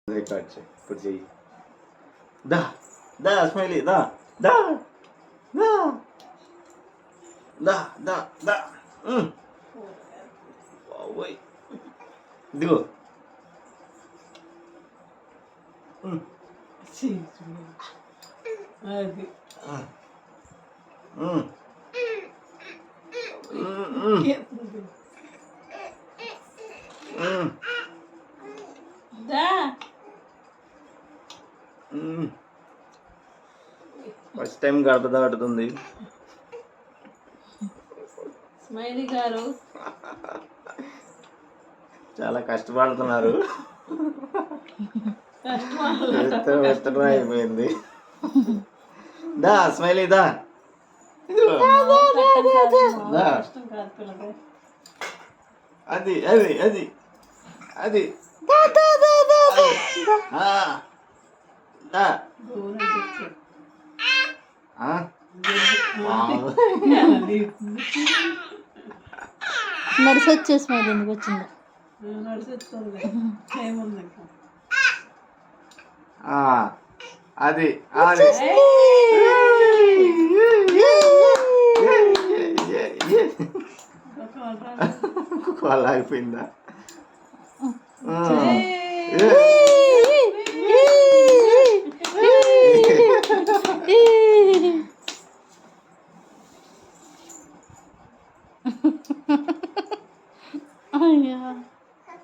Record చేయి ఇప్పుడు చెయ్యి. దా దా స్మైలీ దా దా దా దా దా దా బాబోయ్ ఇదిగో అది ఫస్ట్ టైం గడప దాటుతుంది. స్మైలీ గారు చాలా కష్టపడుతున్నారు. కష్టం అయిపోయింది. దా స్మైలీ దా అది అది అది అది నడిసి వచ్చేసి మరి ఎందుకు వచ్చిందా అది అది కాల్ ఆగిపోయిందా?